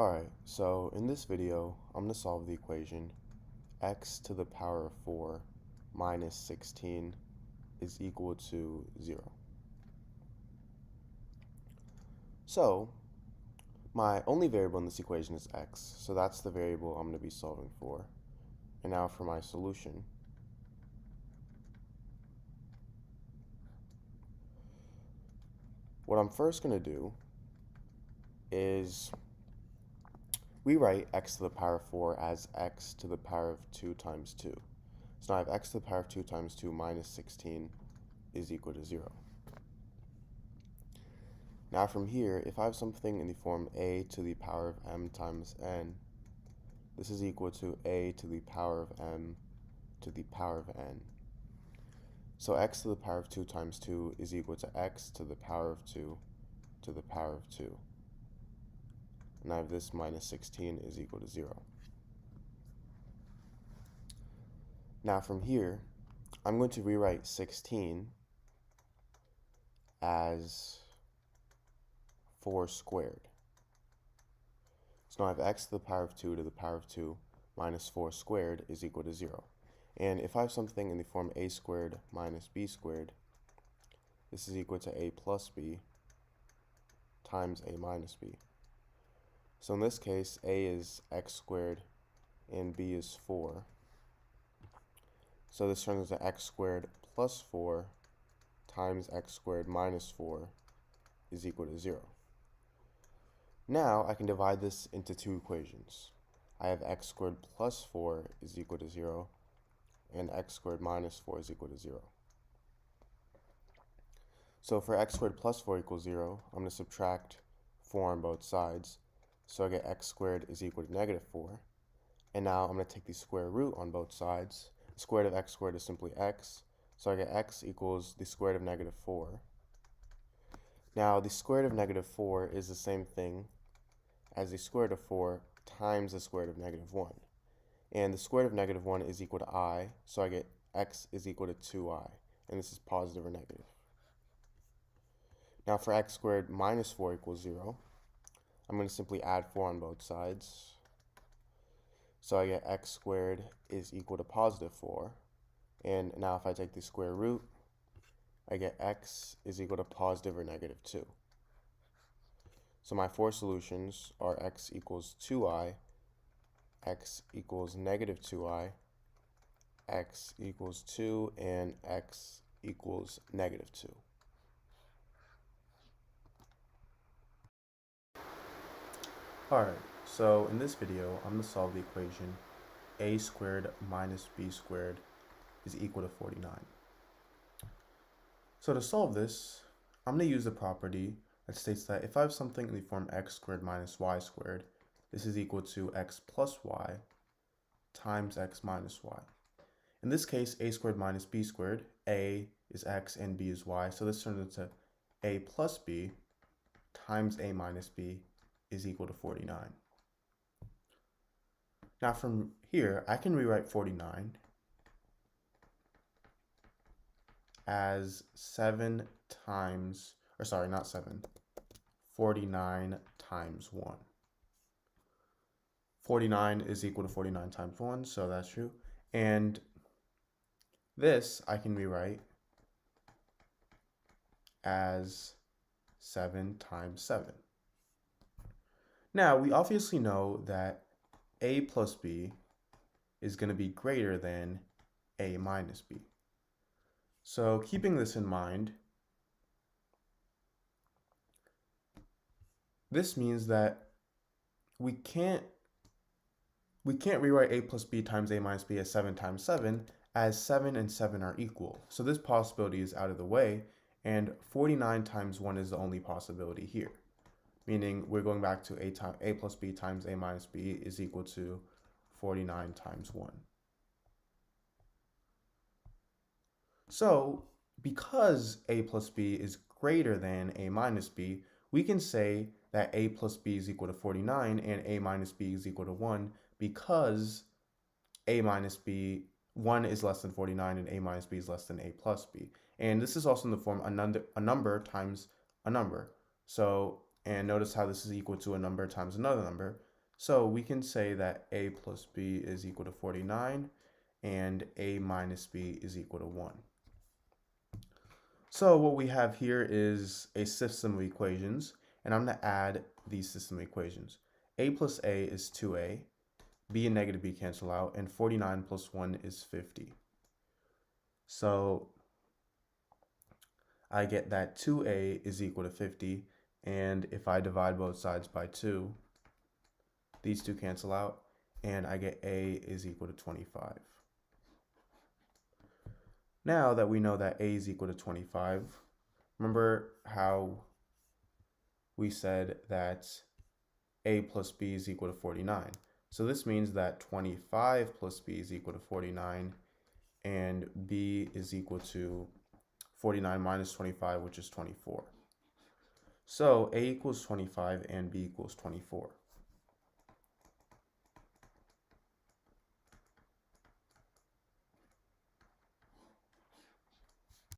Alright, so in this video, I'm going to solve the equation x to the power of 4 minus 16 is equal to 0. So, my only variable in this equation is x, so that's the variable I'm going to be solving for. And now for my solution. What I'm first going to do is rewrite x to the power of 4 as x to the power of 2 times 2. So now I have x to the power of 2 times 2 minus 16 is equal to 0. Now from here, if I have something in the form a to the power of m times n, this is equal to a to the power of m to the power of n. So x to the power of 2 times 2 is equal to x to the power of 2 to the power of 2. And I have this minus 16 is equal to 0. Now from here, I'm going to rewrite 16 as 4 squared. So now I have x to the power of 2 to the power of 2 minus 4 squared is equal to 0. And if I have something in the form a squared minus b squared, this is equal to a plus b times a minus b. So in this case, a is x squared and b is 4. So this turns into x squared plus 4 times x squared minus 4 is equal to 0. Now I can divide this into two equations. I have x squared plus 4 is equal to 0 and x squared minus 4 is equal to 0. So for x squared plus 4 equals 0, I'm going to subtract 4 on both sides. So I get x squared is equal to negative 4. And now I'm going to take the square root on both sides. The square root of x squared is simply x. So I get x equals the square root of negative 4. Now the square root of negative 4 is the same thing as the square root of 4 times the square root of negative 1. And the square root of negative 1 is equal to I, so I get x is equal to 2i. And this is positive or negative. Now for x squared minus 4 equals 0, I'm going to simply add 4 on both sides. So I get x squared is equal to positive 4. And now if I take the square root, I get x is equal to positive or negative 2. So my four solutions are x equals 2i, x equals negative 2i, x equals 2, and x equals negative 2. Alright, so in this video, I'm going to solve the equation a squared minus b squared is equal to 49. So to solve this, I'm going to use the property that states that if I have something in the form x squared minus y squared, this is equal to x plus y times x minus y. In this case, a squared minus b squared, a is x and b is y, so this turns into a plus b times a minus b is equal to 49. Now from here, I can rewrite 49 as 7 times, or sorry, not 7, 49 times 1. 49 is equal to 49 times 1, so that's true. And this I can rewrite as 7 times 7. Now, we obviously know that a plus b is going to be greater than a minus b. So keeping this in mind, this means that we can't rewrite a plus b times a minus b as 7 times 7, as 7 and 7 are equal. So this possibility is out of the way, and 49 times 1 is the only possibility here. Meaning we're going back to a plus b times a minus b is equal to 49 times 1. So because a plus b is greater than a minus b, we can say that a plus b is equal to 49 and a minus b is equal to 1 because a minus b, 1 is less than 49 and a minus b is less than a plus b. And this is also in the form a number times a number. So, and notice how this is equal to a number times another number. So we can say that a plus b is equal to 49 and a minus b is equal to 1. So what we have here is a system of equations, and I'm going to add these system equations. A plus a is 2a, b and negative b cancel out, and 49 plus 1 is 50. So I get that 2a is equal to 50, and if I divide both sides by 2, these two cancel out, and I get a is equal to 25. Now that we know that a is equal to 25, remember how we said that a plus b is equal to 49. So this means that 25 plus b is equal to 49, and b is equal to 49 minus 25, which is 24. So a equals 25 and b equals 24.